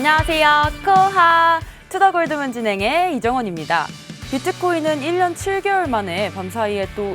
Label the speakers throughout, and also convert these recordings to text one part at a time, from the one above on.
Speaker 1: 안녕하세요. 코하 투더골드문 진행의 이정원입니다. 비트코인은 1년 7개월 만에 밤사이에 또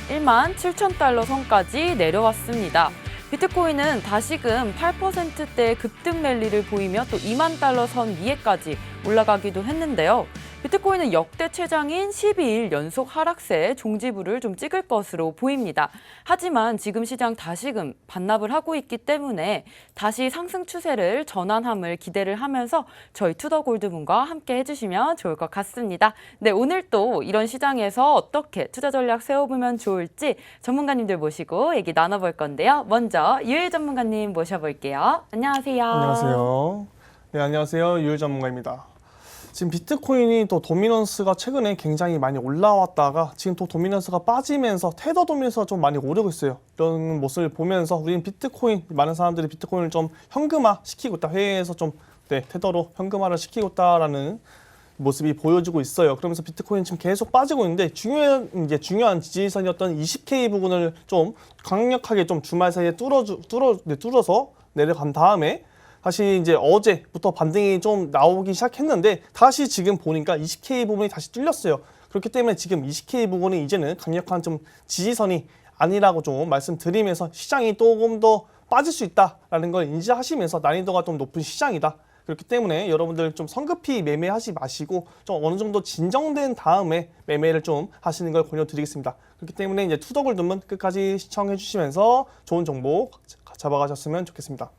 Speaker 1: 1만 7천 달러 선까지 내려왔습니다. 비트코인은 다시금 8%대의 급등 랠리를 보이며 또 2만 달러 선 위에까지 올라가기도 했는데요. 비트코인은 역대 최장인 12일 연속 하락세에 종지부를 좀 찍을 것으로 보입니다. 하지만 지금 시장 다시금 반납을 하고 있기 때문에 다시 상승 추세를 전환함을 기대를 하면서 저희 투더골드문과 함께 해주시면 좋을 것 같습니다. 네, 오늘 또 이런 시장에서 어떻게 투자 전략 세워보면 좋을지 전문가님들 모시고 얘기 나눠볼 건데요. 먼저 유일 전문가님 모셔볼게요. 안녕하세요.
Speaker 2: 안녕하세요. 네, 안녕하세요. 유일 전문가입니다. 지금 비트코인이 또 도미넌스가 최근에 굉장히 많이 올라왔다가 지금 또 도미넌스가 빠지면서 테더 도미넌스가 좀 많이 오르고 있어요. 이런 모습을 보면서 우리는 비트코인, 많은 사람들이 비트코인을 좀 현금화 시키고 있다. 해외에서 좀 테더로 현금화를 시키고 있다라는 모습이 보여지고 있어요. 그러면서 비트코인 지금 계속 빠지고 있는데 중요한 지지선이었던 20K 부분을 좀 강력하게 좀 주말 사이에 뚫어서 내려간 다음에 다시 이제 어제부터 반등이 좀 나오기 시작했는데 다시 지금 보니까 20K 부분이 다시 뚫렸어요. 그렇기 때문에 지금 20K 부분이 이제는 강력한 좀 지지선이 아니라고 좀 말씀드리면서 시장이 조금 더 빠질 수 있다라는 걸 인지하시면서 난이도가 좀 높은 시장이다. 그렇기 때문에 여러분들 좀 성급히 매매하지 마시고 좀 어느 정도 진정된 다음에 매매를 좀 하시는 걸 권유드리겠습니다. 그렇기 때문에 이제 투더골드문 끝까지 시청해 주시면서 좋은 정보 잡아가셨으면 좋겠습니다.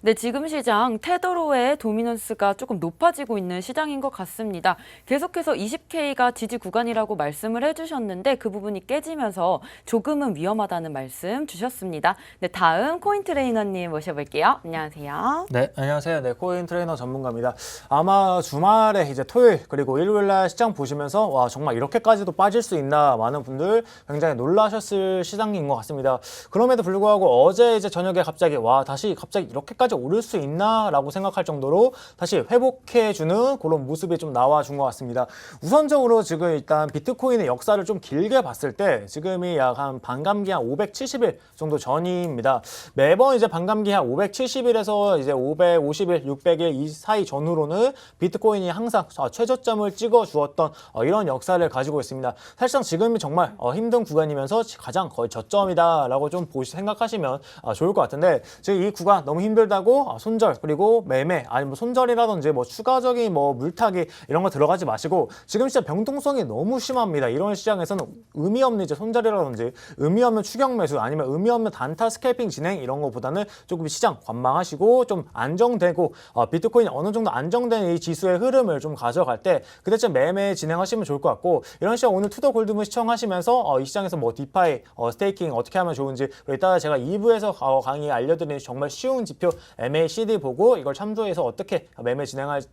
Speaker 1: 네, 지금 시장 테더로의 도미넌스가 조금 높아지고 있는 시장인 것 같습니다. 계속해서 20K가 지지 구간이라고 말씀을 해주셨는데 그 부분이 깨지면서 조금은 위험하다는 말씀 주셨습니다. 네, 다음 코인 트레이너님 모셔볼게요. 안녕하세요.
Speaker 3: 네, 안녕하세요. 네, 코인 트레이너 전문가입니다. 아마 주말에 이제 토요일 그리고 일요일 날 시장 보시면서 와, 정말 이렇게까지도 빠질 수 있나 많은 분들 굉장히 놀라셨을 시장인 것 같습니다. 그럼에도 불구하고 어제 이제 저녁에 갑자기 다시 이렇게까지 오를 수 있나라고 생각할 정도로 다시 회복해주는 그런 모습이 좀 나와준 것 같습니다. 우선적으로 지금 일단 비트코인의 역사를 좀 길게 봤을 때 지금이 약 한 반감기 한 570일 정도 전입니다. 매번 이제 반감기 한 570일에서 이제 550일, 600일 이 사이 전후로는 비트코인이 항상 최저점을 찍어 주었던 이런 역사를 가지고 있습니다. 사실상 지금이 정말 힘든 구간이면서 가장 거의 저점이다라고 좀 생각하시면 좋을 것 같은데 지금 이 구간 너무 힘들다고 손절 그리고 매매 아니면 손절이라든지 뭐 추가적인 뭐 물타기 이런 거 들어가지 마시고 지금 진짜 병동성이 너무 심합니다. 이런 시장에서는 의미 없는 이제 손절이라든지 의미 없는 추격 매수 아니면 의미 없는 단타 스캘핑 진행 이런 거보다는 조금 시장 관망하시고 좀 안정되고 비트코인이 어느 정도 안정된 이 지수의 흐름을 좀 가져갈 때 그때쯤 매매 진행하시면 좋을 것 같고 이런 시장 오늘 투더골드문 시청하시면서 이 시장에서 뭐 디파이 스테이킹 어떻게 하면 좋은지 그리고 이따가 제가 2부에서 강의 알려드리는 정말 쉬운 지표 MACD 보고 이걸 참조해서 어떻게 매매 진행하면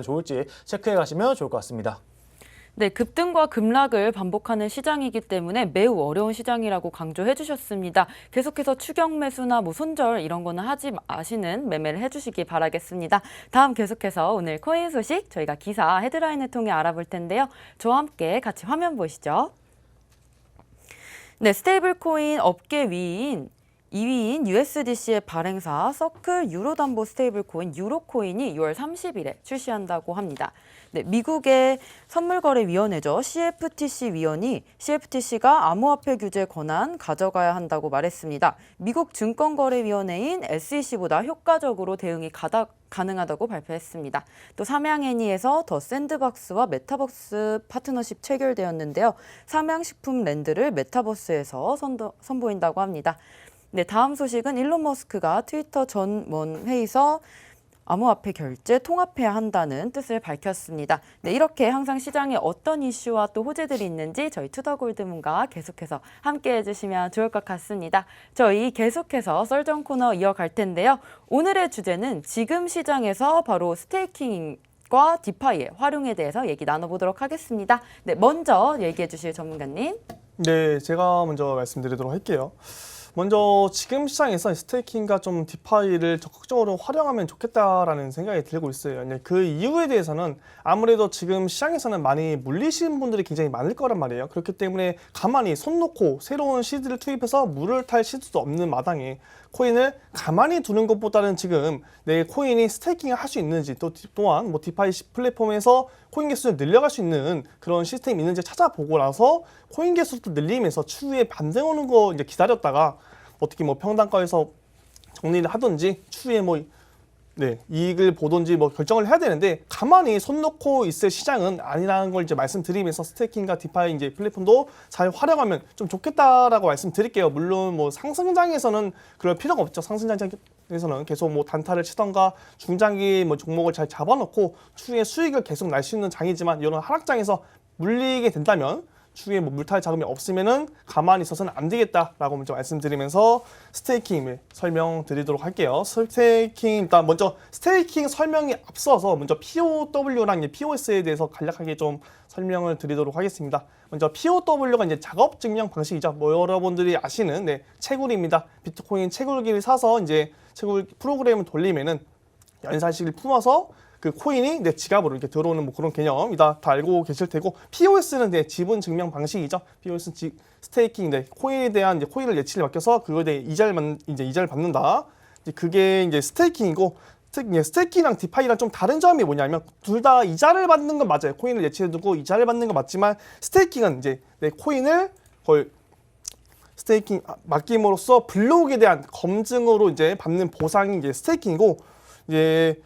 Speaker 3: 좋을지 체크해 가시면 좋을 것 같습니다.
Speaker 1: 네, 급등과 급락을 반복하는 시장이기 때문에 매우 어려운 시장이라고 강조해 주셨습니다. 계속해서 추격 매수나 뭐 손절 이런 거는 하지 마시는 매매를 해주시기 바라겠습니다. 다음 계속해서 오늘 코인 소식 저희가 기사 헤드라인을 통해 알아볼 텐데요. 저와 함께 같이 화면 보시죠. 네, 스테이블 코인 업계 2위인 USDC의 발행사 서클 유로담보 스테이블 코인 유로코인이 6월 30일에 출시한다고 합니다. 네, 미국의 선물거래위원회죠. CFTC 위원이 CFTC가 암호화폐 규제 권한 가져가야 한다고 말했습니다. 미국 증권거래위원회인 SEC보다 효과적으로 대응이 가능하다고 발표했습니다. 또 삼양애니에서 더 샌드박스와 메타버스 파트너십 체결되었는데요. 삼양식품랜드를 메타버스에서 선보인다고 합니다. 네, 다음 소식은 일론 머스크가 트위터 전원 회의에서 암호화폐 결제 통합해야 한다는 뜻을 밝혔습니다. 네, 이렇게 항상 시장에 어떤 이슈와 또 호재들이 있는지 저희 투더골드문과 계속해서 함께 해주시면 좋을 것 같습니다. 저희 계속해서 썰전 코너 이어갈 텐데요. 오늘의 주제는 지금 시장에서 바로 스테이킹과 디파이의 활용에 대해서 얘기 나눠보도록 하겠습니다. 네, 먼저 얘기해 주실 전문가님.
Speaker 2: 네, 제가 먼저 말씀드리도록 할게요. 먼저 지금 시장에서 스테이킹과 좀 디파이를 적극적으로 활용하면 좋겠다라는 생각이 들고 있어요. 그 이유에 대해서는 아무래도 지금 시장에서는 많이 물리신 분들이 굉장히 많을 거란 말이에요. 그렇기 때문에 가만히 손 놓고 새로운 시드를 투입해서 물을 탈 시드도 없는 마당에 코인을 가만히 두는 것보다는 지금 내 코인이 스테이킹을 할 수 있는지 또한 뭐 디파이 플랫폼에서 코인 개수를 늘려갈 수 있는 그런 시스템이 있는지 찾아보고 나서 코인 개수도 늘리면서 추후에 반등 오는 거 이제 기다렸다가 어떻게 뭐 평단가에서 정리를 하든지 추후에 뭐 이익을 보든지 뭐 결정을 해야 되는데 가만히 손 놓고 있을 시장은 아니라는 걸 이제 말씀드리면서 스테이킹과 디파이 이제 플랫폼도 잘 활용하면 좀 좋겠다라고 말씀드릴게요. 물론 뭐 상승장에서는 그럴 필요가 없죠. 상승장에서는 계속 뭐 단타를 치던가 중장기 뭐 종목을 잘 잡아놓고 추후에 수익을 계속 날 수 있는 장이지만 이런 하락장에서 물리게 된다면 추후에 뭐 물탈 자금이 없으면은 가만히 있어서는 안 되겠다라고 먼저 말씀드리면서 스테이킹을 설명드리도록 할게요. 스테이킹 일단 먼저 스테이킹 설명이 앞서서 먼저 POW랑 POS에 대해서 간략하게 좀 설명을 드리도록 하겠습니다. 먼저 POW가 이제 작업 증명 방식이죠. 뭐 여러분들이 아시는 채굴입니다. 비트코인 채굴기를 사서 이제 채굴 프로그램을 돌리면은 연산식을 품어서 그 코인이 내 지갑으로 이렇게 들어오는 뭐 그런 개념이다 다 알고 계실 테고 POS는 지분 증명 방식이죠. POS는 스테이킹 코인에 대한 이제 코인을 예치를 맡겨서 그거에 대해 이자를 받는다. 이제 그게 이제 스테이킹이고 스테이킹이랑 디파이랑 좀 다른 점이 뭐냐면 둘 다 이자를 받는 건 맞아요. 코인을 예치해두고 이자를 받는 건 맞지만 스테이킹은 이제 내 코인을 거의 스테이킹 맡김으로써 블록에 대한 검증으로 이제 받는 보상이 이제 스테이킹이고 이제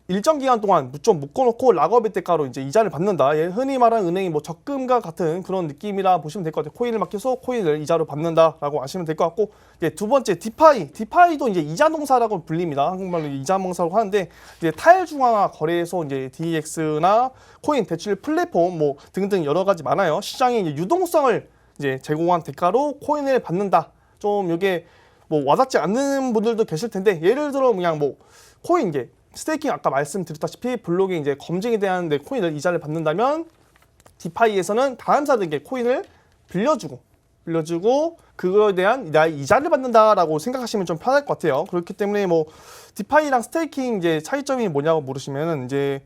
Speaker 2: 일정 기간 동안 좀 묶어놓고 락업의 대가로 이제 이자를 받는다. 흔히 말하는 은행이 뭐 적금과 같은 그런 느낌이라 보시면 될 것 같아요. 코인을 맡겨서 코인을 이자로 받는다라고 아시면 될 것 같고, 이제 두 번째 디파이도 이제 이자 농사라고 불립니다. 한국말로 이자 농사라고 하는데 이제 탈중앙화 거래소 이제 DEX나 코인 대출 플랫폼 뭐 등등 여러 가지 많아요. 시장에 이제 유동성을 이제 제공한 대가로 코인을 받는다. 좀 이게 뭐 와닿지 않는 분들도 계실 텐데 예를 들어 그냥 뭐 코인 스테이킹 아까 말씀드렸다시피 블록에 이제 검증에 대한 코인을 이자를 받는다면 디파이에서는 다른 사람들에게 코인을 빌려주고 그거에 대한 이자를 받는다라고 생각하시면 좀 편할 것 같아요. 그렇기 때문에 뭐 디파이랑 스테이킹 이제 차이점이 뭐냐고 물으시면은 이제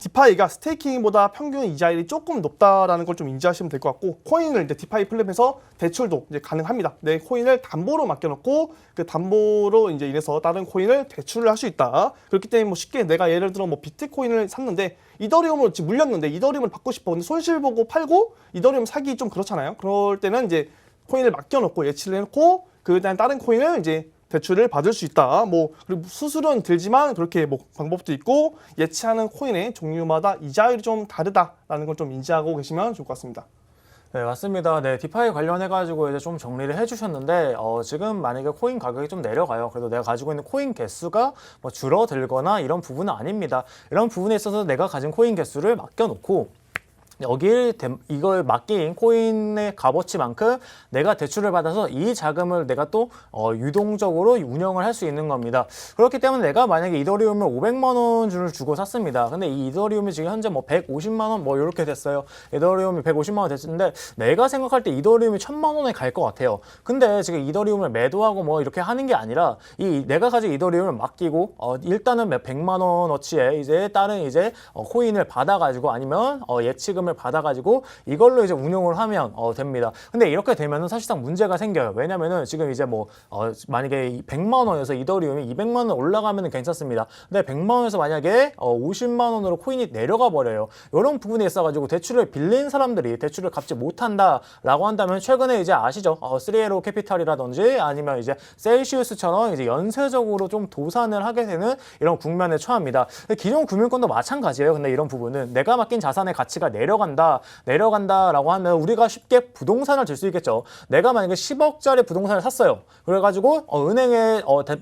Speaker 2: 디파이가 스테이킹보다 평균 이자율이 조금 높다라는 걸 좀 인지하시면 될 것 같고, 코인을 이제 디파이 플랫폼에서 대출도 이제 가능합니다. 내 코인을 담보로 맡겨놓고 그 담보로 이제 인해서 다른 코인을 대출을 할 수 있다. 그렇기 때문에 뭐 쉽게 내가 예를 들어 뭐 비트코인을 샀는데 이더리움으로 지금 물렸는데 이더리움을 받고 싶어. 근데 손실 보고 팔고 이더리움 사기 좀 그렇잖아요. 그럴 때는 이제 코인을 맡겨놓고 예치를 해놓고 그에 대한 다른 코인을 이제 대출을 받을 수 있다. 뭐 그리고 수수료는 들지만 그렇게 뭐 방법도 있고 예치하는 코인의 종류마다 이자율이 좀 다르다라는 걸 좀 인지하고 계시면 좋을 것 같습니다.
Speaker 3: 네, 맞습니다. 네, 디파이 관련해가지고 이제 좀 정리를 해주셨는데, 지금 만약에 코인 가격이 좀 내려가요. 그래도 내가 가지고 있는 코인 개수가 뭐 줄어들거나 이런 부분은 아닙니다. 이런 부분에 있어서 내가 가진 코인 개수를 맡겨놓고, 이걸 맡긴 코인의 값어치만큼 내가 대출을 받아서 이 자금을 내가 또 유동적으로 운영을 할 수 있는 겁니다. 그렇기 때문에 내가 만약에 이더리움을 500만 원을 주고 샀습니다. 근데 이 이더리움이 지금 현재 뭐 150만 원 뭐 이렇게 됐어요. 이더리움이 150만 원 됐는데 내가 생각할 때 이더리움이 1000만 원에 갈 것 같아요. 근데 지금 이더리움을 매도하고 뭐 이렇게 하는 게 아니라 내가 가진 이더리움을 맡기고 일단은 100만 원어치의 이제 다른 이제 코인을 받아가지고 아니면 예치금을 받아가지고 이걸로 이제 운용을 하면 됩니다. 근데 이렇게 되면은 사실상 문제가 생겨요. 왜냐면은 지금 이제 뭐 만약에 100만 원에서 이더리움이 200만 원 올라가면은 괜찮습니다. 근데 100만 원에서 만약에 50만 원으로 코인이 내려가 버려요. 이런 부분에 있어가지고 대출을 빌린 사람들이 대출을 갚지 못한다라고 한다면 최근에 이제 아시죠? 3LO 캐피탈이라든지 아니면 이제 셀시우스처럼 이제 연쇄적으로 좀 도산을 하게 되는 이런 국면에 처합니다. 기존 금융권도 마찬가지예요. 근데 이런 부분은 내가 맡긴 자산의 가치가 내려간다라고 하면 우리가 쉽게 부동산을 들 수 있겠죠. 내가 만약에 10억짜리 부동산을 샀어요. 그래가지고 은행에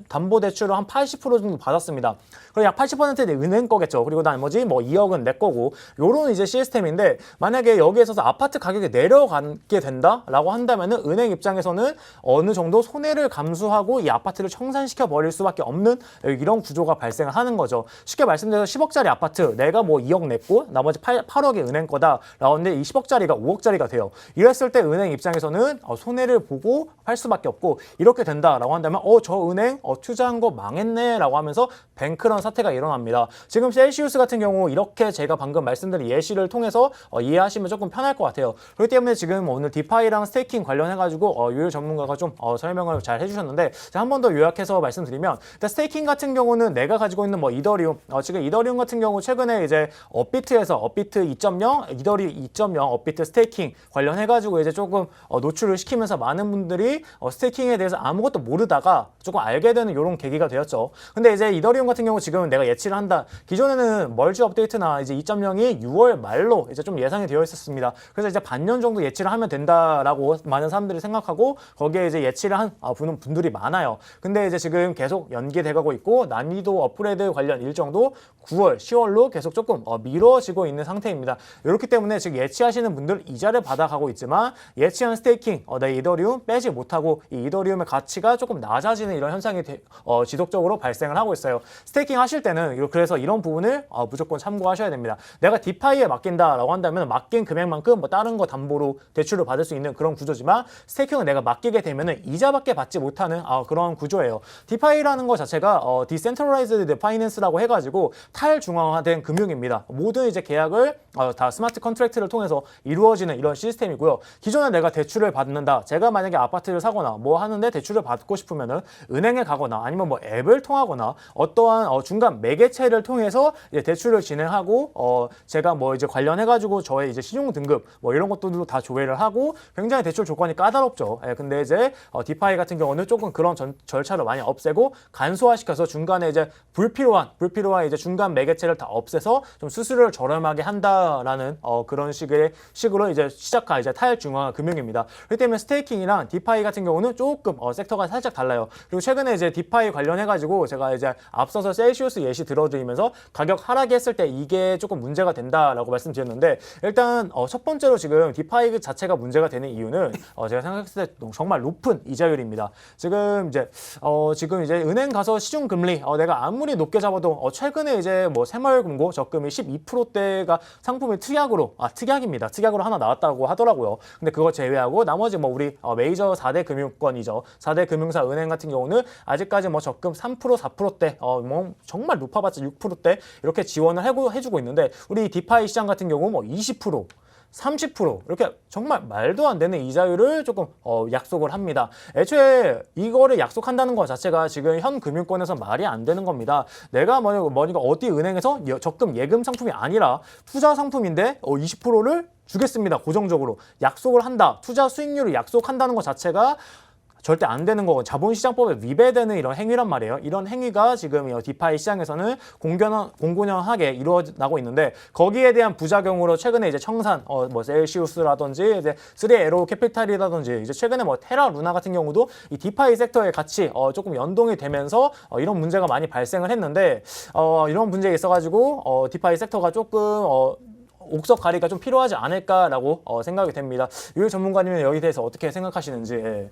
Speaker 3: 담보대출을 한 80% 정도 받았습니다. 그럼 약 80%는 은행 거겠죠. 그리고 나머지 뭐 2억은 내 거고 요런 이제 시스템인데 만약에 여기에 있어서 아파트 가격이 내려가게 된다라고 한다면은 은행 입장에서는 어느 정도 손해를 감수하고 이 아파트를 청산시켜 버릴 수밖에 없는 이런 구조가 발생을 하는 거죠. 쉽게 말씀드려서 10억짜리 아파트 내가 뭐 2억 냈고 나머지 8억이 은행 거다. 된다라고 하는데 이 10억짜리가 5억짜리가 돼요. 이랬을 때 은행 입장에서는 손해를 보고 할 수밖에 없고 이렇게 된다라고 한다면 저 은행 투자한 거 망했네라고 하면서 뱅크런 사태가 일어납니다. 지금 셀시우스 같은 경우 이렇게 제가 방금 말씀드린 예시를 통해서 이해하시면 조금 편할 것 같아요. 그렇기 때문에 지금 오늘 디파이랑 스테이킹 관련해가지고 유일 전문가가 좀 설명을 잘 해주셨는데 한 번 더 요약해서 말씀드리면 일단 스테이킹 같은 경우는 내가 가지고 있는 이더리움 지금 이더리움 같은 경우 최근에 이제 업비트에서 업비트 2.0 이더리움 2.0 업비트 스테이킹 관련해가지고 이제 조금 노출을 시키면서 많은 분들이 스테이킹에 대해서 아무것도 모르다가 조금 알게 되는 이런 계기가 되었죠. 근데 이제 이더리움 같은 경우 지금은 내가 예치를 한다. 기존에는 멀지 업데이트나 이제 2.0이 6월 말로 이제 좀 예상이 되어 있었습니다. 그래서 이제 반년 정도 예치를 하면 된다라고 많은 사람들이 생각하고 거기에 이제 예치를 한 분들이 많아요. 근데 이제 지금 계속 연기돼가고 있고 난이도 업그레이드 관련 일정도 9월, 10월로 계속 조금 미뤄지고 있는 상태입니다. 이렇기 때문에 지금 예치하시는 분들 이자를 받아가고 있지만 예치한 스테이킹, 내 이더리움 빼지 못하고 이 이더리움의 가치가 조금 낮아지는 이런 현상이 지속적으로 발생을 하고 있어요. 스테이킹 하실 때는 그래서 이런 부분을 무조건 참고하셔야 됩니다. 내가 디파이에 맡긴다라고 한다면 맡긴 금액만큼 다른 거 담보로 대출을 받을 수 있는 그런 구조지만 스테이킹은 내가 맡기게 되면은 이자밖에 받지 못하는 그런 구조예요. 디파이라는 것 자체가 디센트럴라이즈드 파이낸스라고 해가지고 탈중앙화된 금융입니다. 모든 이제 계약을 다 스마트 컨트랙트를 통해서 이루어지는 이런 시스템이고요. 기존에 내가 대출을 받는다. 제가 만약에 아파트를 사거나 하는데 대출을 받고 싶으면은 은행에 가거나 아니면 앱을 통하거나 어떠한 중간 매개체를 통해서 이제 대출을 진행하고 제가 이제 관련해가지고 저의 이제 신용 등급 이런 것들도 다 조회를 하고 굉장히 대출 조건이 까다롭죠. 근데 이제 디파이 같은 경우는 조금 그런 절차를 많이 없애고 간소화시켜서 중간에 이제 불필요한 이제 중간 매개체를 다 없애서 좀 수수료를 저렴하게 한다라는 그런 식으로 이제 시작한 이제 탈중앙화 금융입니다. 그렇기 때문에 스테이킹이랑 디파이 같은 경우는 조금 섹터가 살짝 달라요. 그리고 최근에 이제 디파이 관련해가지고 제가 이제 앞서서 셀시우스 예시 들어드리면서 가격 하락이 했을 때 이게 조금 문제가 된다라고 말씀드렸는데 일단 첫 번째로 지금 디파이 자체가 문제가 되는 이유는 제가 생각했을 때 정말 높은 이자율입니다. 지금 이제 은행 가서 시중 금리 내가 아무리 높게 잡아도 최근에 이제 새마을금고 적금이 12%대가 상품이 특약입니다. 특약으로 하나 나왔다고 하더라고요. 근데 그거 제외하고 나머지 우리 메이저 4대 금융권이죠. 4대 금융사 은행 같은 경우는 아직까지 적금 3% 4%대 정말 높아봤자 6%대 이렇게 지원을 해주고 있는데 우리 디파이 시장 같은 경우 20% 30% 이렇게 정말 말도 안 되는 이자율을 조금 약속을 합니다. 애초에 이거를 약속한다는 것 자체가 지금 현 금융권에서 말이 안 되는 겁니다. 내가 뭐니까 어디 은행에서 적금 예금 상품이 아니라 투자 상품인데 20%를 주겠습니다. 고정적으로 약속을 한다. 투자 수익률을 약속한다는 것 자체가 절대 안 되는 거고 자본시장법에 위배되는 이런 행위란 말이에요. 이런 행위가 지금 디파이 시장에서는 공공연하게 이루어나고 있는데 거기에 대한 부작용으로 최근에 이제 청산, 셀시우스라든지 이제 3에로 캐피탈이라든지 이제 최근에 테라 루나 같은 경우도 이 디파이 섹터에 같이 조금 연동이 되면서 이런 문제가 많이 발생을 했는데 이런 문제에 있어가지고 디파이 섹터가 조금 옥석 가리가 좀 필요하지 않을까라고 생각이 됩니다. 유일 전문가님은 여기 대해서 어떻게 생각하시는지. 예.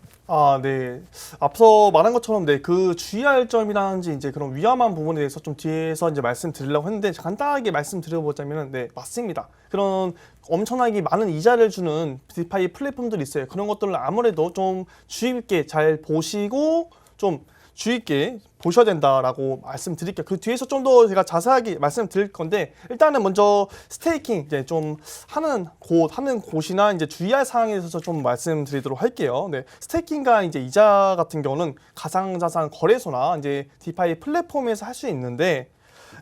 Speaker 2: 네. 앞서 말한 것처럼 그 주의할 점이라든지 이제 그런 위험한 부분에 대해서 좀 뒤에서 이제 말씀드리려고 했는데 간단하게 말씀드려보자면은 맞습니다. 그런 엄청나게 많은 이자를 주는 디파이 플랫폼들이 있어요. 그런 것들을 아무래도 좀 주의 깊게 잘 보시고 좀 주의 있게 보셔야 된다라고 말씀드릴게요. 그 뒤에서 좀 더 제가 자세하게 말씀드릴 건데 일단은 먼저 스테이킹 이제 좀 하는 곳이나 이제 주의할 사항에 대해서 좀 말씀드리도록 할게요. 스테이킹과 이제 이자 같은 경우는 가상자산 거래소나 이제 디파이 플랫폼에서 할 수 있는데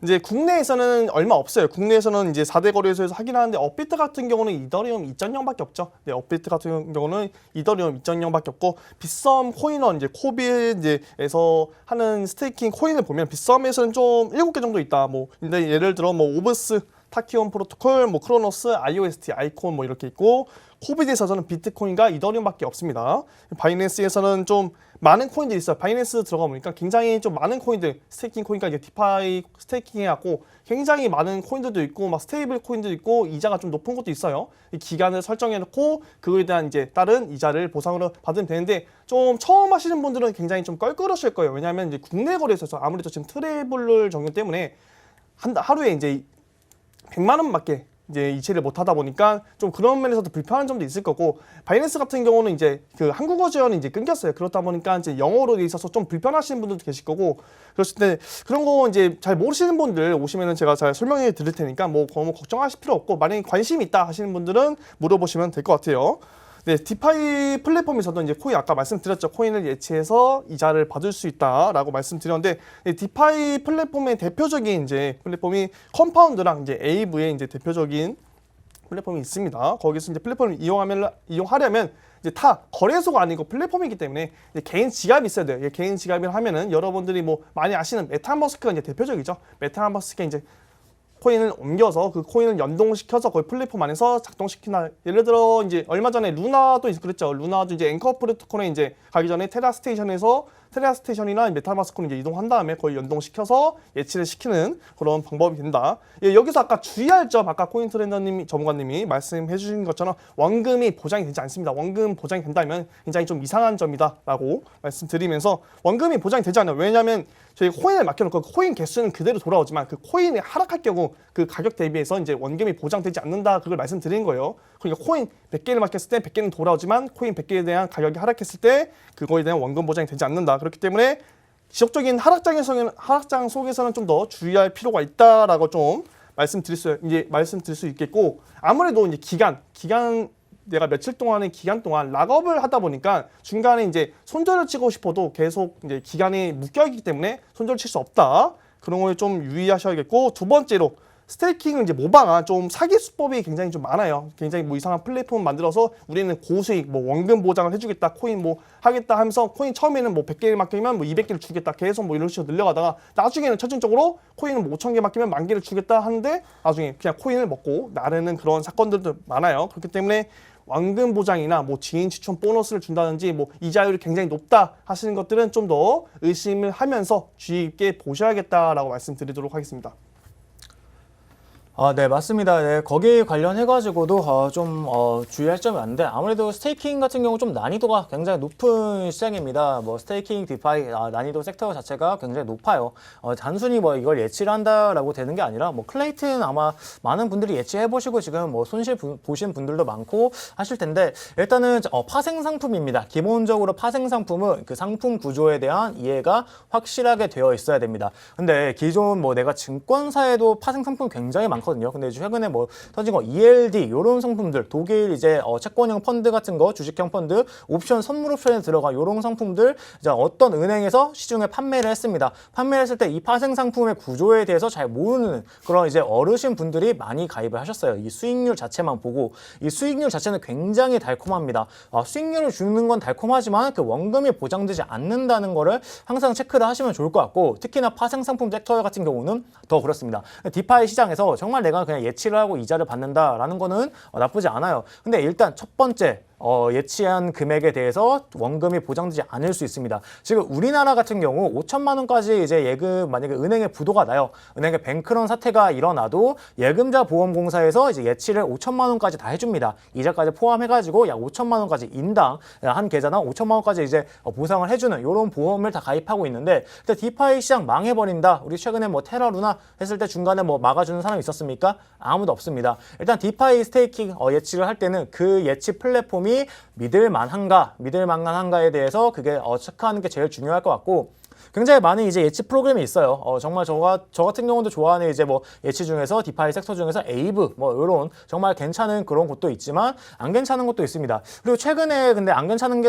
Speaker 2: 이제 국내에서는 얼마 없어요. 국내에서는 이제 4대 거래소에서 하긴 하는데 업비트 같은 경우는 이더리움 2.0밖에 없죠. 업비트 같은 경우는 이더리움 2.0밖에 없고 빗썸 코인원 이제 코빗에서 하는 스테이킹 코인을 보면 빗썸에서는 좀 7개 정도 있다. 근데 예를 들어 오브스 타키온 프로토콜, 크로노스, IOST, 아이콘 이렇게 있고 코빗에서는 비트코인과 이더리움밖에 없습니다. 바이낸스에서는 좀 많은 코인들이 있어요. 바이낸스 들어가 보니까 굉장히 좀 많은 코인들, 스테이킹 코인과 이제 디파이 스테이킹 해갖고 굉장히 많은 코인들도 있고 스테이블 코인도 있고 이자가 좀 높은 것도 있어요. 이 기간을 설정해놓고 그거에 대한 이제 다른 이자를 보상으로 받으면 되는데 좀 처음 하시는 분들은 굉장히 좀 껄끄러실 거예요. 왜냐하면 이제 국내 거래소에서 아무래도 지금 트래블 적용 때문에 하루에 이제 100만 원밖에 이제 이체를 못 하다 보니까 좀 그런 면에서도 불편한 점도 있을 거고, 바이낸스 같은 경우는 이제 그 한국어 지원이 이제 끊겼어요. 그렇다 보니까 이제 영어로 돼 있어서 좀 불편하신 분들도 계실 거고, 그랬을 때 그런 거 이제 잘 모르시는 분들 오시면은 제가 잘 설명해 드릴 테니까 뭐 너무 걱정하실 필요 없고, 만약에 관심이 있다 하시는 분들은 물어보시면 될 것 같아요. 네, 디파이 플랫폼에서도 이제 코인 아까 말씀드렸죠. 코인을 예치해서 이자를 받을 수 있다라고 말씀드렸는데, 디파이 플랫폼의 대표적인 이제 플랫폼이 컴파운드랑 이제 에이브의 이제 대표적인 플랫폼이 있습니다. 거기서 이제 플랫폼을 이용하려면 이제 다 거래소가 아니고 플랫폼이기 때문에 이제 개인 지갑이 있어야 돼요. 개인 지갑을 하면은 여러분들이 뭐 많이 아시는 메타마스크가 이제 대표적이죠. 메타마스크가 이제 코인을 옮겨서 그 코인을 연동시켜서 거의 플랫폼 안에서 작동시키나, 예를 들어 이제 얼마 전에 루나도 그랬죠. 루나도 이제 앵커 프로토콜에 이제 가기 전에 테라스테이션이나 메타마스크로 이제 이동한 다음에 거의 연동시켜서 예치를 시키는 그런 방법이 된다. 여기서 아까 주의할 점, 아까 코인 트레이너님 전문가님이 말씀해 주신 것처럼 원금이 보장이 되지 않습니다. 원금 보장이 된다면 굉장히 좀 이상한 점이다라고 말씀드리면서, 원금이 보장이 되지 않아요. 왜냐하면 저희 코인을 맡겨놓고 코인 개수는 그대로 돌아오지만 그 코인이 하락할 경우 그 가격 대비해서 이제 원금이 보장되지 않는다, 그걸 말씀드린 거예요. 그러니까 코인 100개를 맡겼을 때 100개는 돌아오지만 코인 100개에 대한 가격이 하락했을 때 그거에 대한 원금 보장이 되지 않는다. 그렇기 때문에 지속적인 하락장 속에서는 좀 더 주의할 필요가 있다라고 좀 말씀드릴 수 있겠고, 아무래도 이제 기간 내가 며칠 동안의 기간 동안 락업을 하다 보니까 중간에 이제 손절을 치고 싶어도 계속 이제 기간이 묶여 있기 때문에 손절을 칠 수 없다. 그런 거에 좀 유의하셔야겠고, 두 번째로 스테이킹은 이제 모방한 좀 사기 수법이 굉장히 좀 많아요. 굉장히 뭐 이상한 플랫폼 만들어서 우리는 고수익, 뭐 원금 보장을 해주겠다, 코인 뭐 하겠다 하면서 코인 처음에는 뭐 100개를 맡기면 뭐 200개를 주겠다, 계속 뭐 이런 식으로 늘려가다가 나중에는 최종적으로 코인은 뭐 5,000개 맡기면 10,000개를 주겠다 하는데 나중에 그냥 코인을 먹고 나르는 그런 사건들도 많아요. 그렇기 때문에 원금 보장이나 뭐 지인 추천 보너스를 준다든지 뭐 이자율이 굉장히 높다 하시는 것들은 좀 더 의심을 하면서 주의 깊게 보셔야겠다라고 말씀드리도록 하겠습니다.
Speaker 3: 네, 맞습니다. 네, 거기에 관련해가지고도 주의할 점이 많은데, 아무래도 스테이킹 같은 경우 좀 난이도가 굉장히 높은 시장입니다. 뭐 스테이킹, 디파이 난이도 섹터 자체가 굉장히 높아요. 단순히 뭐 이걸 예치를 한다라고 되는 게 아니라, 뭐 클레이튼 아마 많은 분들이 예치해 보시고 지금 뭐 손실 보신 분들도 많고 하실 텐데, 일단은 파생 상품입니다. 기본적으로 파생 상품은 그 상품 구조에 대한 이해가 확실하게 되어 있어야 됩니다. 근데 기존 뭐 내가 증권사에도 파생 상품 굉장히 많거든요. 근데 최근에 뭐 터진 거 ELD 이런 상품들, 독일 이제 채권형 펀드 같은 거, 주식형 펀드, 옵션 선물 옵션에 들어가 이런 상품들 이제 어떤 은행에서 시중에 판매를 했습니다. 판매를 했을 때 이 파생 상품의 구조에 대해서 잘 모르는 그런 이제 어르신 분들이 많이 가입을 하셨어요. 이 수익률 자체만 보고, 이 수익률 자체는 굉장히 달콤합니다. 수익률을 주는 건 달콤하지만 그 원금이 보장되지 않는다는 거를 항상 체크를 하시면 좋을 것 같고, 특히나 파생 상품 섹터 같은 경우는 더 그렇습니다. 디파이 시장에서 정말 내가 그냥 예치를 하고 이자를 받는다라는 거는 나쁘지 않아요. 근데 일단 첫 번째, 예치한 금액에 대해서 원금이 보장되지 않을 수 있습니다. 지금 우리나라 같은 경우 5천만 원까지 이제 예금, 만약에 은행에 부도가 나요. 은행에 뱅크런 사태가 일어나도 예금자 보험공사에서 이제 예치를 5천만 원까지 다 해줍니다. 이자까지 포함해가지고 약 5천만 원까지 인당 한 계좌당 5천만 원까지 이제 보상을 해주는 이런 보험을 다 가입하고 있는데, 근데 디파이 시장 망해버린다. 우리 최근에 뭐 테라 루나 했을 때 중간에 뭐 막아주는 사람이 있었습니까? 아무도 없습니다. 일단 디파이 스테이킹 예치를 할 때는 그 예치 플랫폼이 믿을 만한가에 대해서 그게 체크하는 게 제일 중요할 것 같고, 굉장히 많은 이제 예치 프로그램이 있어요. 정말 저 같은 경우도 좋아하는 이제 뭐 예치 중에서 디파이 섹터 중에서 에이브 뭐 이런 정말 괜찮은 그런 곳도 있지만 안 괜찮은 것도 있습니다. 그리고 최근에 근데 안 괜찮은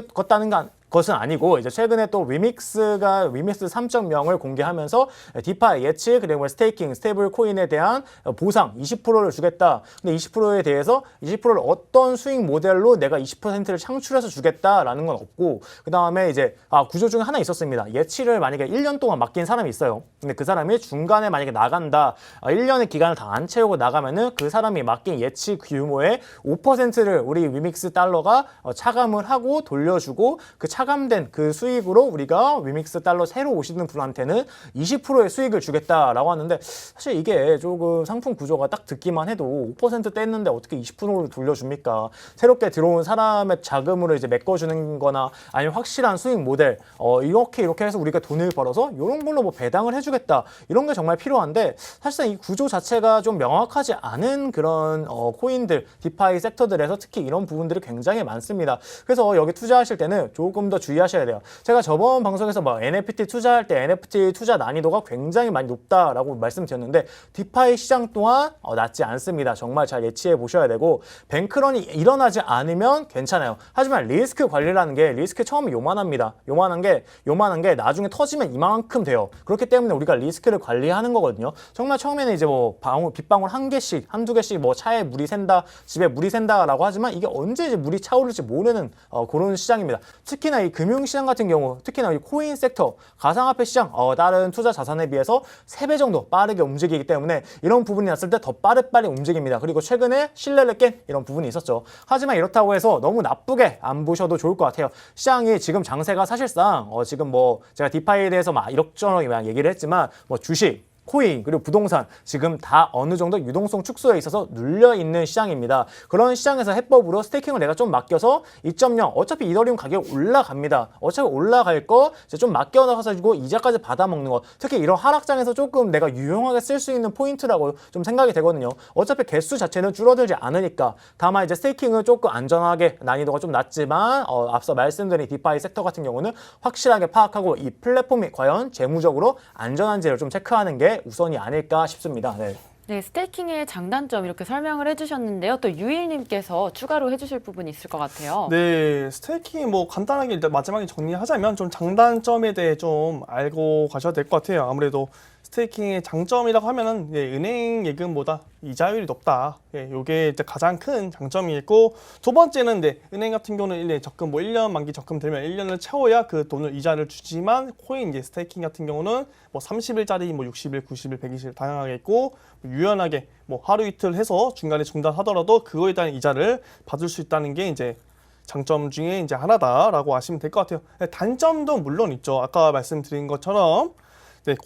Speaker 3: 것은 아니고, 이제 최근에 또 위믹스 3.0을 공개하면서 디파이 예치, 그리고 스테이킹, 스테이블 코인에 대한 보상 20%를 주겠다. 근데 20%에 대해서 20%를 어떤 수익 모델로 내가 20%를 창출해서 주겠다라는 건 없고, 그 다음에 이제 구조 중에 하나 있었습니다. 예치를 만약에 1년 동안 맡긴 사람이 있어요. 근데 그 사람이 중간에 만약에 나간다, 1년의 기간을 다 안 채우고 나가면은 그 사람이 맡긴 예치 규모의 5%를 우리 위믹스 달러가 차감을 하고 돌려주고, 그 차감 차감된 그 수익으로 우리가 위믹스 달러 새로 오시는 분한테는 20%의 수익을 주겠다라고 하는데 사실 이게 조금 상품 구조가 딱 듣기만 해도 5% 뗐는데 어떻게 20%를 돌려줍니까? 새롭게 들어온 사람의 자금으로 이제 메꿔주는 거나 아니면 확실한 수익 모델 이렇게 해서 우리가 돈을 벌어서 이런 걸로 뭐 배당을 해주겠다 이런 게 정말 필요한데 사실상 이 구조 자체가 좀 명확하지 않은 그런 코인들 디파이 섹터들에서 특히 이런 부분들이 굉장히 많습니다. 그래서 여기 투자하실 때는 조금 더 주의하셔야 돼요. 제가 저번 방송에서 뭐 NFT 투자할 때 NFT 투자 난이도가 굉장히 많이 높다라고 말씀드렸는데 디파이 시장 또한 낮지 않습니다. 정말 잘 예치해 보셔야 되고 뱅크런이 일어나지 않으면 괜찮아요. 하지만 리스크 관리라는 게 리스크 처음에 요만합니다. 요만한 게 나중에 터지면 이만큼 돼요. 그렇기 때문에 우리가 리스크를 관리하는 거거든요. 정말 처음에는 이제 뭐 빗방울 한 개씩 한두 개씩 뭐 차에 물이 샌다 집에 물이 샌다라고 하지만 이게 언제 이제 물이 차오를지 모르는 그런 시장입니다. 특히나 이 금융시장 같은 경우 특히나 이 코인 섹터 가상화폐 시장 다른 투자 자산에 비해서 3배 정도 빠르게 움직이기 때문에 이런 부분이 났을 때 더 빠르게 움직입니다. 그리고 최근에 신뢰를 깬 이런 부분이 있었죠. 하지만 이렇다고 해서 너무 나쁘게 안 보셔도 좋을 것 같아요. 시장이 지금 장세가 사실상 지금 뭐 제가 디파이에 대해서 막 이럭저럭 얘기를 했지만 뭐 주식 코인 그리고 부동산 지금 다 어느 정도 유동성 축소에 있어서 눌려있는 시장입니다. 그런 시장에서 해법으로 스테이킹을 내가 좀 맡겨서 2.0 어차피 이더리움 가격 올라갑니다. 어차피 올라갈 거 이제 좀 맡겨놔가지고 이자까지 받아먹는 거 특히 이런 하락장에서 조금 내가 유용하게 쓸 수 있는 포인트라고 좀 생각이 되거든요. 어차피 개수 자체는 줄어들지 않으니까 다만 이제 스테이킹은 조금 안전하게 난이도가 좀 낮지만 앞서 말씀드린 디파이 섹터 같은 경우는 확실하게 파악하고 이 플랫폼이 과연 재무적으로 안전한지를 좀 체크하는 게 우선이 아닐까 싶습니다. 네.
Speaker 1: 네, 스테이킹의 장단점 이렇게 설명을 해주셨는데요. 또 유일님께서 추가로 해주실 부분이 있을 것 같아요.
Speaker 2: 네, 스테이킹 뭐 간단하게 일단 마지막에 정리하자면 좀 장단점에 대해 좀 알고 가셔야 될 것 같아요. 아무래도 스테이킹의 장점이라고 하면은 은행 예금보다 이자율이 높다. 이게 이제 가장 큰 장점이 있고 두 번째는 은행 같은 경우는 적금 뭐 1년 만기 적금 들면 1년을 채워야 그 돈을 이자를 주지만 코인 스테이킹 같은 경우는 뭐 30일짜리 뭐 60일, 90일, 120일 다양하게 있고 유연하게 뭐 하루 이틀 해서 중간에 중단하더라도 그거에 대한 이자를 받을 수 있다는 게 이제 장점 중에 이제 하나다라고 아시면 될 것 같아요. 단점도 물론 있죠. 아까 말씀드린 것처럼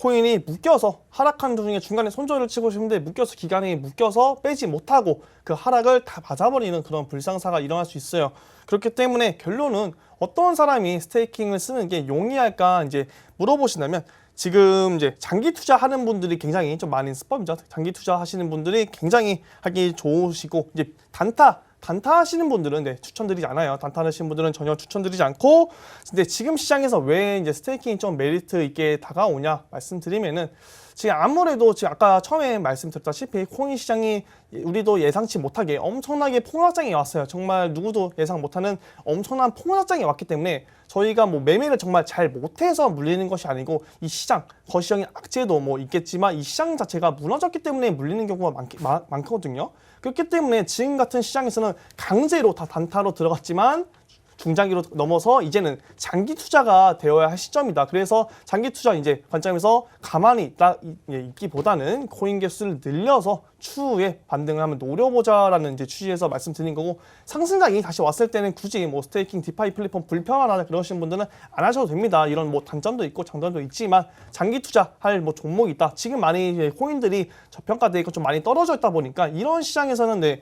Speaker 2: 코인이 묶여서 하락한 도중에 중간에 손절을 치고 싶은데 기간이 묶여서 빼지 못하고 그 하락을 다 맞아버리는 그런 불상사가 일어날 수 있어요. 그렇기 때문에 결론은 어떤 사람이 스테이킹을 쓰는 게 용이할까 이제 물어보신다면 지금 이제 장기 투자하는 분들이 굉장히 좀 많은 수법이죠. 장기 투자하시는 분들이 굉장히 하기 좋으시고 이제 단타 하시는 분들은 추천드리지 않아요. 단타 하시는 분들은 전혀 추천드리지 않고 근데 지금 시장에서 왜 이제 스테이킹이 좀 메리트 있게 다가오냐 말씀드리면은 지금 아무래도 지금 아까 처음에 말씀드렸다시피 코인 시장이 우리도 예상치 못하게 엄청나게 폭락장이 왔어요. 정말 누구도 예상 못하는 엄청난 폭락장이 왔기 때문에 저희가 뭐 매매를 정말 잘 못해서 물리는 것이 아니고 이 시장 거시적인 악재도 뭐 있겠지만 이 시장 자체가 무너졌기 때문에 물리는 경우가 많거든요. 그렇기 때문에 지금 같은 시장에서는 강제로 다 단타로 들어갔지만 중장기로 넘어서 이제는 장기 투자가 되어야 할 시점이다. 그래서 장기 투자 이제 관점에서 가만히 있기보다는 코인 개수를 늘려서 추후에 반등을 한번 노려보자라는 이제 취지에서 말씀드린 거고 상승장이 다시 왔을 때는 굳이 뭐 스테이킹 디파이 플랫폼 불편하다 그러시는 분들은 안 하셔도 됩니다. 이런 뭐 단점도 있고 장점도 있지만 장기 투자할 뭐 종목이 있다. 지금 많이 이제 코인들이 저평가돼 있고 좀 많이 떨어져 있다 보니까 이런 시장에서는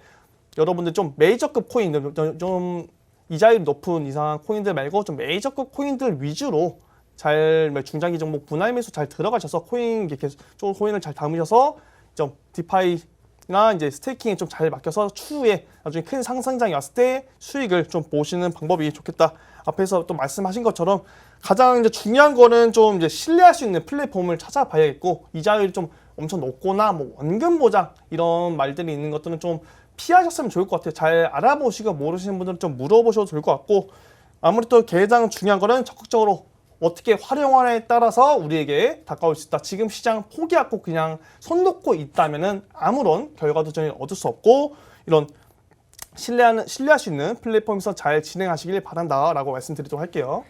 Speaker 2: 여러분들 좀 메이저급 코인 좀 이자율이 높은 이상한 코인들 말고 좀 메이저급 코인들 위주로 잘 중장기 종목 분할 매수 잘 들어가셔서 코인을 잘 담으셔서 좀 디파이나 이제 스테이킹에 좀 잘 맡겨서 추후에 나중에 큰 상승장이 왔을 때 수익을 좀 보시는 방법이 좋겠다. 앞에서 또 말씀하신 것처럼 가장 이제 중요한 거는 좀 이제 신뢰할 수 있는 플랫폼을 찾아봐야겠고 이자율이 좀 엄청 높거나 뭐 원금 보장 이런 말들이 있는 것들은 좀 피하셨으면 좋을 것 같아요. 잘 알아보시고 모르시는 분들은 좀 물어보셔도 좋을 것 같고 아무래도 가장 중요한 거는 적극적으로 어떻게 활용하냐에 따라서 우리에게 다가올 수 있다. 지금 시장 포기하고 그냥 손 놓고 있다면은 아무런 결과도 전혀 얻을 수 없고 이런 신뢰할 수 있는 플랫폼에서 잘 진행하시길 바란다라고 말씀드리도록 할게요.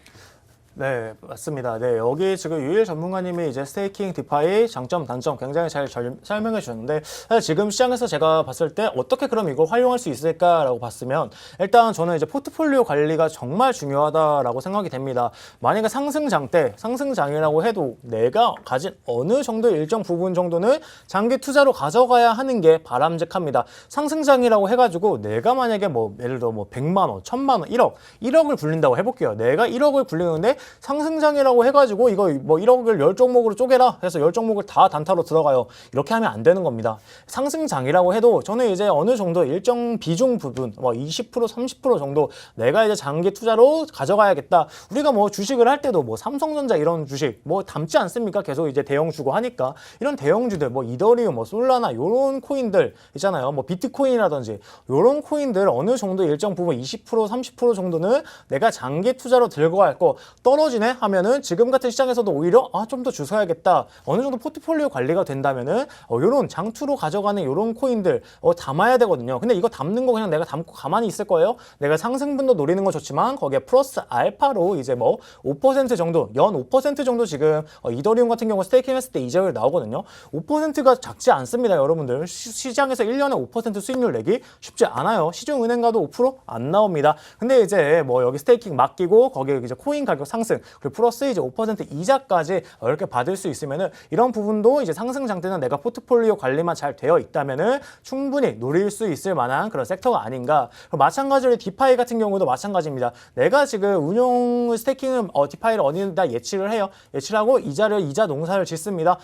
Speaker 3: 네, 맞습니다. 네, 여기 지금 유일 전문가님이 이제 스테이킹, 디파이 장점, 단점 굉장히 잘 설명해 주셨는데, 사실 지금 시장에서 제가 봤을 때 어떻게 그럼 이걸 활용할 수 있을까라고 봤으면, 일단 저는 이제 포트폴리오 관리가 정말 중요하다라고 생각이 됩니다. 만약에 상승장 때, 상승장이라고 해도 내가 가진 어느 정도 일정 부분 정도는 장기 투자로 가져가야 하는 게 바람직합니다. 상승장이라고 해가지고 내가 만약에 뭐 예를 들어 뭐 100만 원, 1000만 원, 1억을 굴린다고 해볼게요. 내가 1억을 굴리는데 상승장이라고 해가지고 이거 뭐 1억을 10종목으로 쪼개라 해서 10종목을 다 단타로 들어가요. 이렇게 하면 안 되는 겁니다. 상승장이라고 해도 저는 이제 어느 정도 일정 비중 부분 뭐 20%, 30% 정도 내가 이제 장기 투자로 가져가야겠다. 우리가 뭐 주식을 할 때도 뭐 삼성전자 이런 주식 뭐 담지 않습니까? 계속 이제 대형주고 하니까 이런 대형주들 뭐 이더리움, 뭐 솔라나 이런 코인들 있잖아요. 뭐 비트코인이라든지 이런 코인들 어느 정도 일정 부분 20%, 30% 정도는 내가 장기 투자로 들고 갈 거 떨어지네 하면은 지금 같은 시장에서도 오히려 좀 더 주워야겠다. 어느 정도 포트폴리오 관리가 된다면은 요런 장투로 가져가는 요런 코인들 담아야 되거든요. 근데 이거 담는 거 그냥 내가 담고 가만히 있을 거예요? 내가 상승분도 노리는 건 좋지만 거기에 플러스 알파로 이제 뭐 5% 정도, 연 5% 정도 지금 이더리움 같은 경우 스테이킹 했을 때 이자율 나오거든요. 5%가 작지 않습니다, 여러분들. 시장에서 1년에 5% 수익률 내기 쉽지 않아요. 시중은행 가도 5% 안 나옵니다. 근데 이제 뭐 여기 스테이킹 맡기고 거기에 이제 코인 가격 상승 그리고 플러스 이제 5% 이자까지 이렇게 받을 수 있으면은 이런 부분도 이제 상승장 때는 내가 포트폴리오 관리만 잘 되어 있다면은 충분히 노릴 수 있을 만한 그런 섹터가 아닌가. 마찬가지로 디파이 같은 경우도 마찬가지입니다. 내가 지금 운용 스테이킹은 디파이를 어디다 예치를 해요. 예치를 하고 이자 농사를 짓습니다.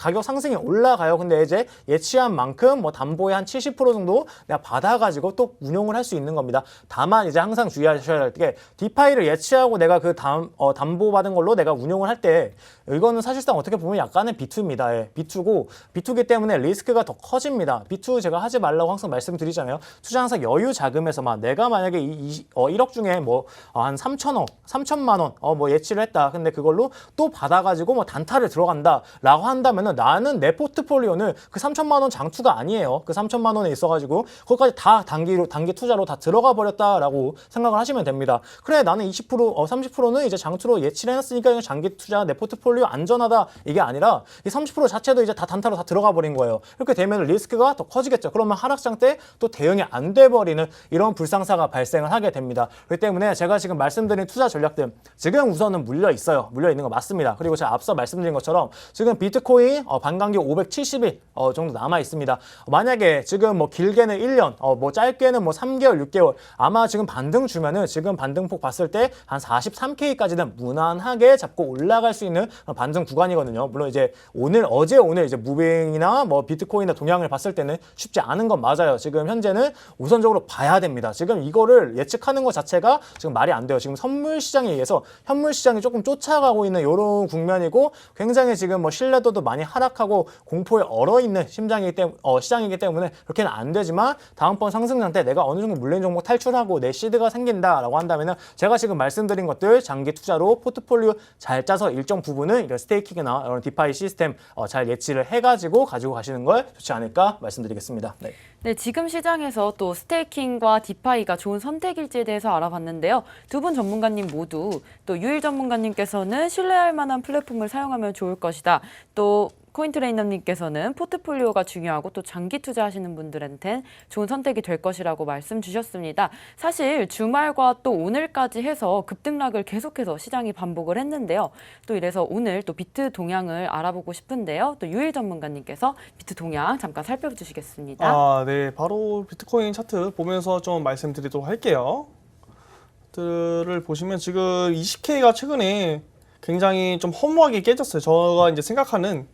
Speaker 3: 가격 상승이 올라가요. 근데 이제 예치한 만큼 뭐 담보의 한 70% 정도 내가 받아가지고 또 운용을 할 수 있는 겁니다. 다만 이제 항상 주의하셔야 할 게 디파이를 예치하고 내가 그 담보받은 걸로 내가 운용을 할 때 이거는 사실상 어떻게 보면 약간의 B2입니다. 예, B2고 B2기 때문에 리스크가 더 커집니다. B2 제가 하지 말라고 항상 말씀드리잖아요. 투자 항상 여유 자금에서만 내가 만약에 1억 중에 뭐 한 3천억, 3천만 원 뭐 예치를 했다. 근데 그걸로 또 받아가지고 뭐 단타를 들어간다라고 한다면은 나는 내 포트폴리오는 그 3천만 원 장투가 아니에요. 그 3천만 원에 있어가지고 그것까지 다 단기 투자로 다 들어가 버렸다라고 생각을 하시면 됩니다. 그래 나는 20% 30%는 이제 장투로 예치를 해놨으니까 이거 장기 투자 내 포트폴리오 안전하다 이게 아니라 이 30% 자체도 이제 다 단타로 다 들어가 버린 거예요. 이렇게 되면 리스크가 더 커지겠죠. 그러면 하락장 때 또 대응이 안 돼 버리는 이런 불상사가 발생을 하게 됩니다. 그렇기 때문에 제가 지금 말씀드린 투자 전략들 지금 우선은 물려 있어요. 물려 있는 거 맞습니다. 그리고 제가 앞서 말씀드린 것처럼 지금 비트코인 반감기 570일 정도 남아 있습니다. 만약에 지금 뭐 길게는 1년, 뭐 짧게는 뭐 3개월, 6개월 아마 지금 반등 주면은 지금 반등폭 봤을 때 한 43K까지는 무난하게 잡고 올라갈 수 있는 반등 구간이거든요. 물론 이제 오늘 이제 무빙이나 뭐 비트코인이나 동향을 봤을 때는 쉽지 않은 건 맞아요. 지금 현재는 우선적으로 봐야 됩니다. 지금 이거를 예측하는 것 자체가 지금 말이 안 돼요. 지금 선물 시장에 의해서 현물 시장이 조금 쫓아가고 있는 이런 국면이고 굉장히 지금 뭐 신뢰도도 많이 하락하고 공포에 얼어 있는 시장이기 때문에 그렇게는 안 되지만 다음번 상승장 때 내가 어느 정도 물린 종목 탈출하고 내 시드가 생긴다라고 한다면은 제가 지금 말씀드린 것들 장기 투자로 포트폴리오 잘 짜서 일정 부분은 이런 스테이킹이나 이런 디파이 시스템 잘 예치를 해가지고 가지고 가시는 걸 좋지 않을까 말씀드리겠습니다. 네.
Speaker 1: 네, 지금 시장에서 또 스테이킹과 디파이가 좋은 선택일지에 대해서 알아봤는데요. 두 분 전문가님 모두 또 유일 전문가님께서는 신뢰할 만한 플랫폼을 사용하면 좋을 것이다. 또 코인트레이너님께서는 포트폴리오가 중요하고 또 장기 투자하시는 분들한텐 좋은 선택이 될 것이라고 말씀 주셨습니다. 사실 주말과 또 오늘까지 해서 급등락을 계속해서 시장이 반복을 했는데요. 또 이래서 오늘 또 비트 동향을 알아보고 싶은데요. 또 유일 전문가님께서 비트 동향 잠깐 살펴주시겠습니다.
Speaker 2: 네. 바로 비트코인 차트 보면서 좀 말씀드리도록 할게요. 차트를 보시면 지금 20K가 최근에 굉장히 좀 허무하게 깨졌어요. 제가 이제 생각하는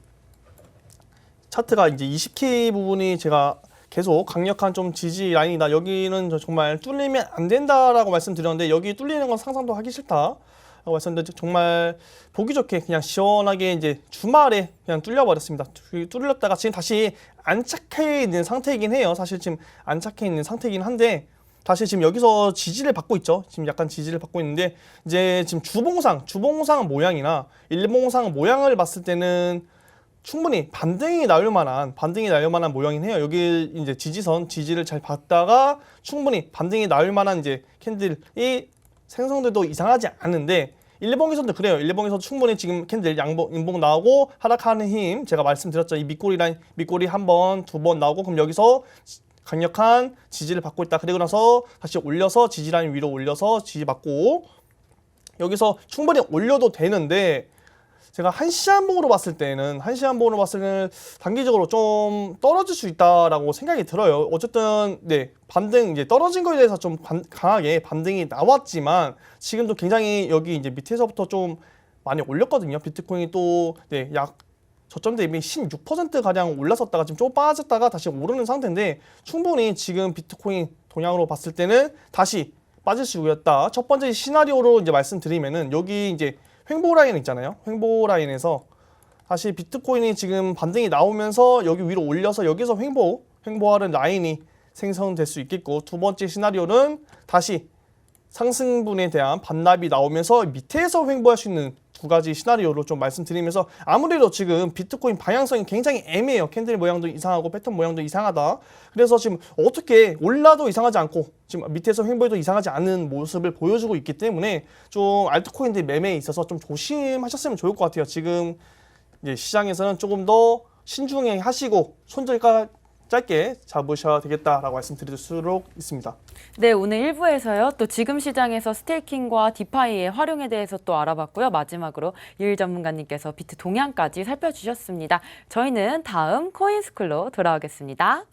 Speaker 2: 차트가 이제 20K 부분이 제가 계속 강력한 좀 지지 라인이다. 여기는 정말 뚫리면 안 된다라고 말씀드렸는데 여기 뚫리는 건 상상도 하기 싫다라고 말씀드렸는데 정말 보기 좋게 그냥 시원하게 이제 주말에 그냥 뚫려버렸습니다. 뚫렸다가 지금 다시 안착해 있는 상태이긴 해요. 사실 지금 안착해 있는 상태이긴 한데 다시 지금 여기서 지지를 받고 있죠. 지금 약간 지지를 받고 있는데 이제 지금 주봉상 모양이나 일봉상 모양을 봤을 때는 충분히 반등이 나올 만한 모양이긴 해요. 여기 이제 지지를 잘 받다가 충분히 반등이 나올 만한 이제 캔들이 생성돼도 이상하지 않은데 일봉에서도 그래요. 일봉에서 충분히 지금 캔들 인봉 나오고 하락하는 힘 제가 말씀드렸죠. 이 밑꼬리 한 번, 두 번 나오고 그럼 여기서 강력한 지지를 받고 있다. 그리고 나서 다시 올려서 지지라인 위로 올려서 지지받고 여기서 충분히 올려도 되는데 제가 한시한봉으로 봤을 때는 단기적으로 좀 떨어질 수 있다라고 생각이 들어요. 어쨌든 네 반등 이제 떨어진 거에 대해서 좀 강하게 반등이 나왔지만 지금도 굉장히 여기 이제 밑에서부터 좀 많이 올렸거든요. 비트코인이 또 네 약 저점 대비 16% 가량 올랐었다가 지금 좀 빠졌다가 다시 오르는 상태인데 충분히 지금 비트코인 동향으로 봤을 때는 다시 빠질 수 있다. 첫 번째 시나리오로 이제 말씀드리면은 여기 이제 횡보 라인 있잖아요. 횡보 라인에서 다시 비트코인이 지금 반등이 나오면서 여기 위로 올려서 여기서 횡보하는 라인이 생성될 수 있겠고 두 번째 시나리오는 다시 상승분에 대한 반납이 나오면서 밑에서 횡보할 수 있는 두 가지 시나리오로 좀 말씀드리면서 아무래도 지금 비트코인 방향성이 굉장히 애매해요. 캔들 모양도 이상하고 패턴 모양도 이상하다. 그래서 지금 어떻게 올라도 이상하지 않고 지금 밑에서 횡보해도 이상하지 않은 모습을 보여주고 있기 때문에 좀 알트코인들 매매에 있어서 좀 조심하셨으면 좋을 것 같아요. 지금 이제 시장에서는 조금 더 신중히 하시고 손절가 짧게 잡으셔야 되겠다라고 말씀드릴 수록 있습니다.
Speaker 1: 네, 오늘 1부에서요. 또 지금 시장에서 스테이킹과 디파이의 활용에 대해서 또 알아봤고요. 마지막으로 유일 전문가님께서 비트 동향까지 살펴주셨습니다. 저희는 다음 코인스쿨로 돌아오겠습니다.